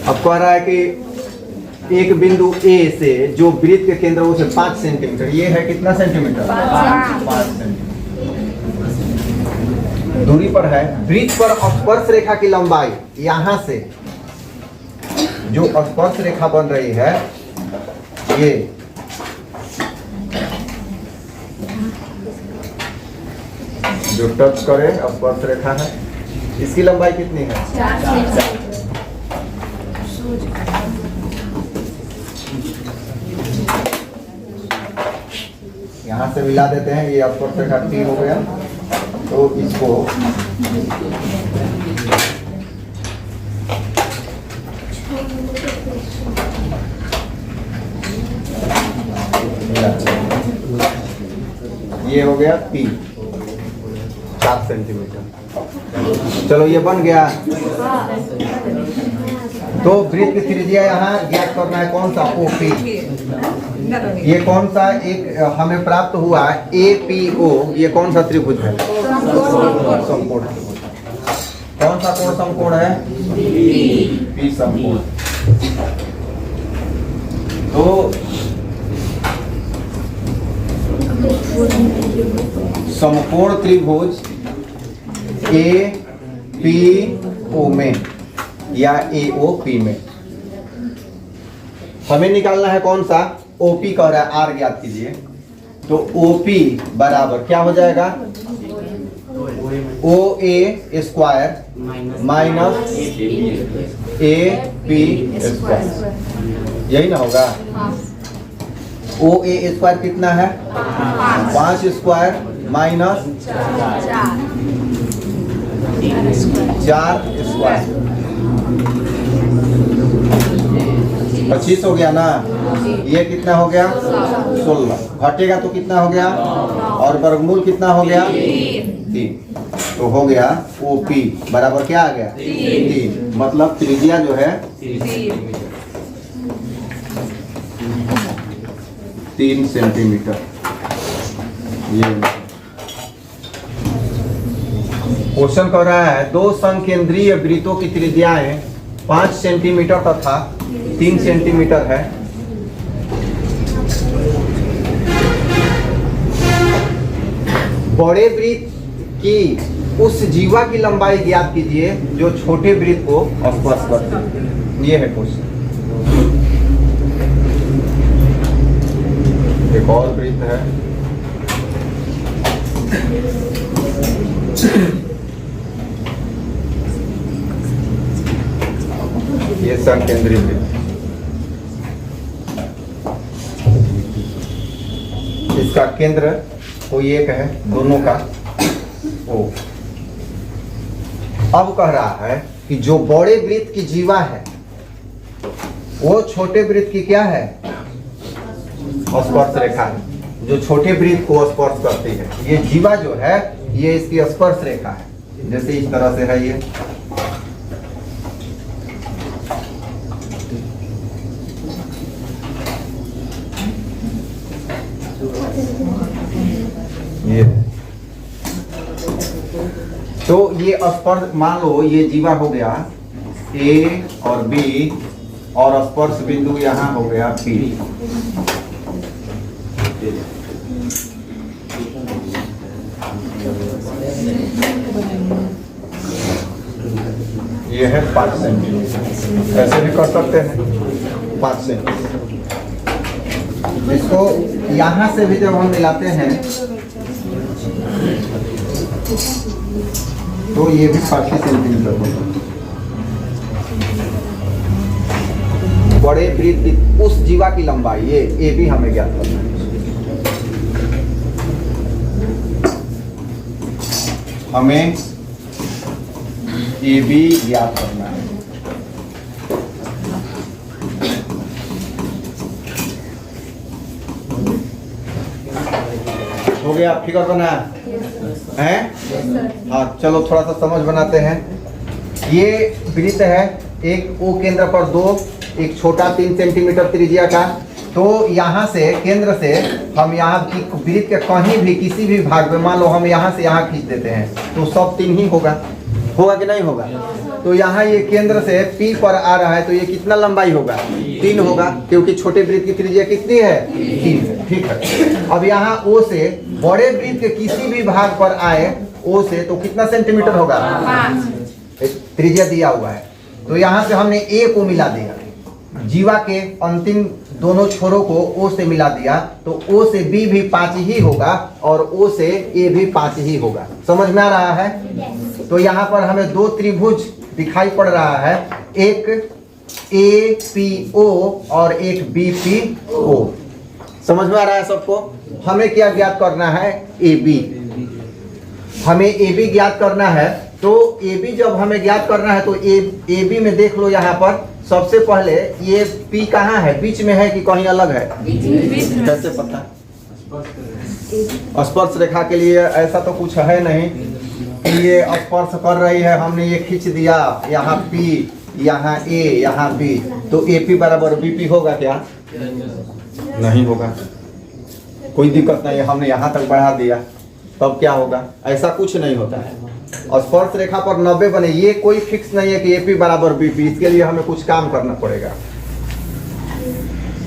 अब कह रहा है कि एक बिंदु ए से जो वृत्त के केंद्र उसे 5 सेंटीमीटर, ये है कितना सेंटीमीटर? 5 सेंटीमीटर दूरी पर है। वृत्त पर स्पर्श रेखा की लंबाई यहां से जो स्पर्श रेखा बन रही है, ये जो टच करे स्पर्श रेखा है, इसकी लंबाई कितनी है? 4 यहाँ से मिला देते हैं, ये स्पर्श रेखा T हो गया, तो इसको ये हो गया P 7 सेंटीमीटर। चलो ये बन गया। तो वृत्त की त्रिज्या यहाँ ज्ञात करना है, कौन सा? OP। ये कौन सा एक हमें प्राप्त हुआ APO, ये कौन सा त्रिभुज है? समकोण त्रिभुज। कौन सा कोण समकोण है? P समकोण। तो समकोण त्रिभुज APO में या AOP में हमें निकालना है कौन सा? OP कह रहा है, R ज्ञात कीजिए। तो OP बराबर क्या हो जाएगा? OA square minus AP square, यही ना होगा? OA स्क्वायर कितना है? 5 स्क्वायर माइनस 4 स्क्वायर, 25 हो गया ना। ये कितना हो गया? 16। घटेगा तो कितना हो गया? और वर्गमूल कितना हो गया? 3। तो हो गया OP बराबर क्या आ गया? 3। मतलब त्रिज्या जो है 3 सेंटीमीटर। ये क्वेश्चन कह रहा है दो संकेंद्रीय वृत्तों की त्रिज्याएं 5 सेंटीमीटर तथा 3 सेंटीमीटर है। बड़े वृत्त की उस जीवा की लंबाई ज्ञात कीजिए जो छोटे वृत्त को स्पर्श करती है। ये है क्वेश्चन। एक और वृत्त है, ये संकेंद्रीय वृत्त, इसका केंद्र कोई एक है, दोनों का O। अब कह रहा है कि जो बड़े वृत्त की जीवा है वो छोटे वृत्त की क्या है? स्पर्श रेखा है, जो छोटे वृत्त को स्पर्श करती है। ये जीवा जो है ये इसकी स्पर्श रेखा है, जैसे इस तरह से है ये। तो ये स्पर्श, मान लो ये जीवा हो गया A और B और स्पर्श बिंदु यहाँ हो गया P। ये है 5 सेंटीमीटर, ऐसे भी कर सकते हैं 5 सेंटीमीटर। इसको यहाँ से भी जब हम मिलाते हैं तो ये भी 5 सेंटीमीटर होगा। बड़े वृत्त उस जीवा की लंबाई, ये भी हमें ज्ञात करना है। हमें AB ज्ञात करना है। हो गया, फिगर बना है? हाँ, चलो थोड़ा सा समझ बनाते हैं। ये वृत्त है, एक O केंद्र पर 2, एक छोटा 3 सेंटीमीटर त्रिज्या का। तो यहाँ से केंद्र से हम यहाँ की वृत्त के कहीं भी किसी भी भाग में, मान लो हम यहाँ से यहाँ खींच देते हैं तो सब 3 ही होगा। होगा कि नहीं होगा? तो यहाँ ये केंद्र से P पर आ रहा है, तो ये कितना लंबाई होगा? 3 होगा, क्योंकि छोटे वृत्त की त्रिज्या कितनी है? 3 है। ठीक है, अब यहाँ O से बड़े वृत्त के किसी भी भाग पर आए O से, तो कितना सेंटीमीटर होगा? 5 त्रिज्या दिया हुआ है। तो यहाँ से हमने A को मिला दिया, जीवा के अंतिम दोनों छोरों को O से मिला दिया, तो O से B भी 5 ही होगा और O से A भी 5 ही होगा। समझ में आ रहा है? तो यहाँ पर हमें 2 त्रिभुज दिखाई पड़ रहा है, एक APO और एक BPO। समझ में आ रहा है सबको? हमें क्या ज्ञात करना है? AB। हमें AB ज्ञात करना है। तो AB जब हमें ज्ञात करना है तो AB में देख लो, यहाँ पर सबसे पहले ये P कहाँ है? बीच में है कि कहीं अलग है? कैसे पता? स्पर्श रेखा के लिए ऐसा तो कुछ है नहीं कि ये स्पर्श कर रही है, हमने ये खींच दिया, यहाँ P, यहाँ A, यहाँ B, तो AP बराबर BP होगा क्या? नहीं होगा। कोई दिक्कत नहीं है, हमने यहाँ तक बढ़ा दिया, तब क्या होगा? ऐसा कुछ नहीं होता है। और स्पर्श रेखा पर 90 बने, ये कोई फिक्स नहीं है कि AP बराबर BP। इसके लिए हमें कुछ काम करना पड़ेगा।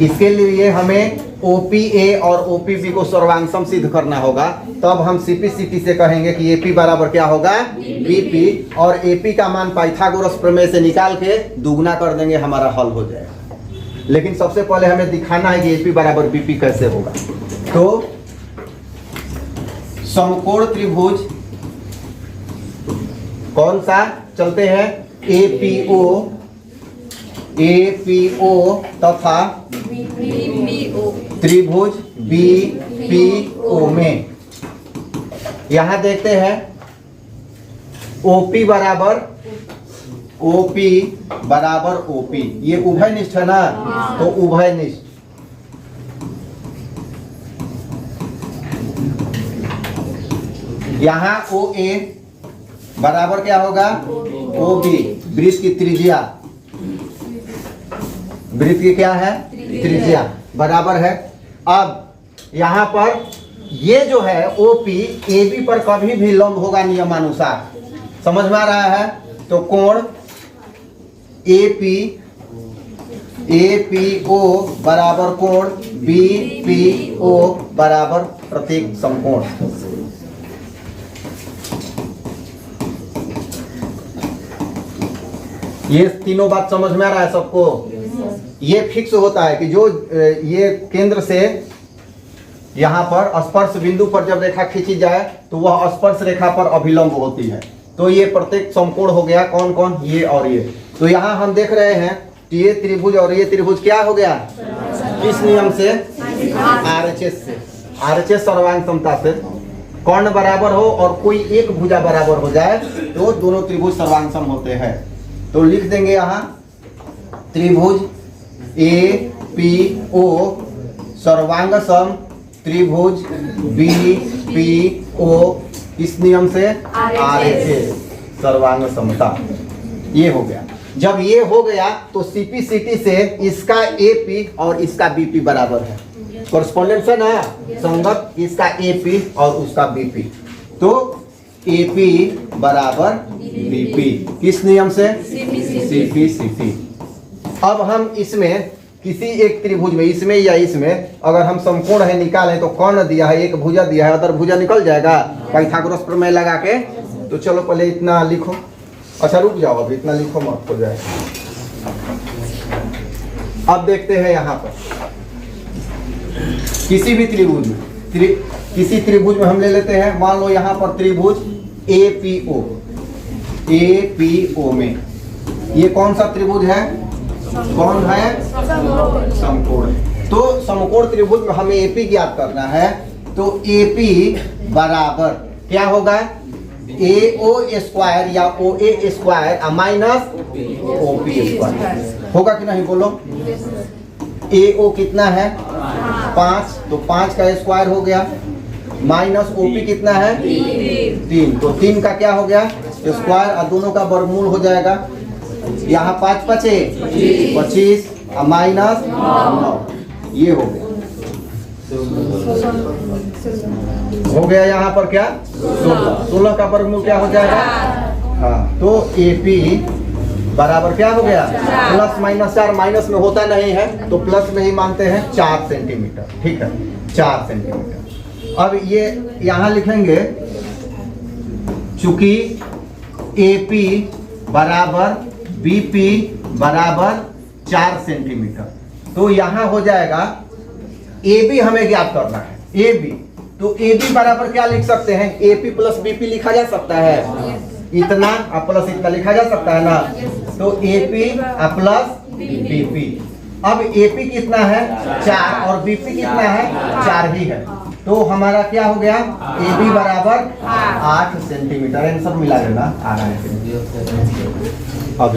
इसके लिए हमें OPA और OPB को सर्वांगसम सिद्ध करना होगा, तब हम CPCT से कहेंगे कि AP बराबर क्या होगा? BP, और AP का मान पाइथागोरस प्रमेय से निकाल के दुगना कर देंगे, हमारा हल हो जाएगा। लेकिन सबसे पहले हमें दिखाना है कि AP बराबर BP कैसे होगा। तो समकोण त्रिभुज कौन सा चलते हैं? APO तथा त्रिभुज BPO में यहां देखते हैं OP बराबर OP, ये उभयनिष्ठ है ना? तो उभयनिष्ठ। यहाँ OA बराबर क्या होगा? OB, वृत्त की त्रिज्या। वृत्त की क्या है? त्रिज्या बराबर है। अब यहाँ पर ये जो है OP AB पर कभी भी लंब होगा नियमानुसार। समझ में आ रहा है? तो कोण APO बराबर कोण BPO बराबर प्रतीक समकोण। ये तीनों बात समझ में आ रहा है सबको? ये फिक्स होता है कि जो ये केंद्र से यहाँ पर स्पर्श बिंदु पर जब रेखा खींची जाए तो वह स्पर्श रेखा पर अभिलंब होती है। तो ये प्रत्येक समकोण हो गया। कौन कौन? ये और ये। तो यहाँ हम देख रहे हैं कि ये त्रिभुज और ये त्रिभुज क्या हो गया? किस नियम से? RHS से। RHS सर्वांग समता से कर्ण बराबर हो और कोई एक भुजा बराबर हो जाए तो दोनों त्रिभुज सर्वांग सम होते हैं। तो लिख देंगे यहाँ त्रिभुज APO सर्वांग सम त्रिभुज BPO इस नियम से? RHS सर्वांग समता। ये हो गया। जब ये हो गया तो CPCT से इसका AP और इसका BP बराबर है। कॉरेस्पॉन्डेंस है ना? संगत। इसका AP और उसका BP, तो AP बराबर BP किस नियम से? CPCT। अब हम इसमें किसी एक त्रिभुज में, इसमें या इसमें, अगर हम समकोण है निकालें तो कौन दिया है? एक भुजा दिया है, अदर भुजा निकल जाएगा पाइथागोरस प्रमेय लगा के। तो चलो पहले इतना लिखो। अच्छा रुक जाओ, अभी इतना लिखो मत, हो जाए। अब देखते हैं यहाँ पर किसी भी त्रिभुज में, किसी त्रिभुज में हम ले लेते हैं, मान लो यहाँ पर त्रिभुज APO में ये कौन सा त्रिभुज है? कौन है? समकोण। तो समकोण त्रिभुज में हमें AP ज्ञात करना है। तो AP बराबर क्या होगा? AO स्क्वायर या OA square minus OP square होगा कि नहीं? बोलो। AO कितना है? 5, तो 5 का स्क्वायर हो गया, माइनस OP कितना है? 3, तो 3 का क्या हो गया? स्क्वायर, और दोनों का वर्गमूल हो जाएगा। यहाँ 5 पचे 25 माइनस 9, ये हो गया। हो गया यहाँ पर क्या? 16 का वर्गमूल क्या हो जाएगा? हाँ, तो AP बराबर क्या हो गया, प्लस माइनस 4, माइनस में होता नहीं है तो प्लस में ही मानते हैं, 4 सेंटीमीटर। ठीक है, 4 सेंटीमीटर। अब ये यहाँ लिखेंगे चूंकि AP बराबर BP बराबर 4 सेंटीमीटर, तो यहाँ हो जाएगा AB हमें ज्ञात करना है, AB। तो AB बराबर क्या लिख सकते हैं, AP प्लस BP लिखा जा सकता है, इतना प्लस इतना लिखा जा सकता है ना। तो AP प्लस BP। अब AP कितना है 4 और BP कितना है 4 ही है, तो हमारा क्या हो गया, AB बराबर 8 सेंटीमीटर। इन सब मिला लेना आ रहा है। अब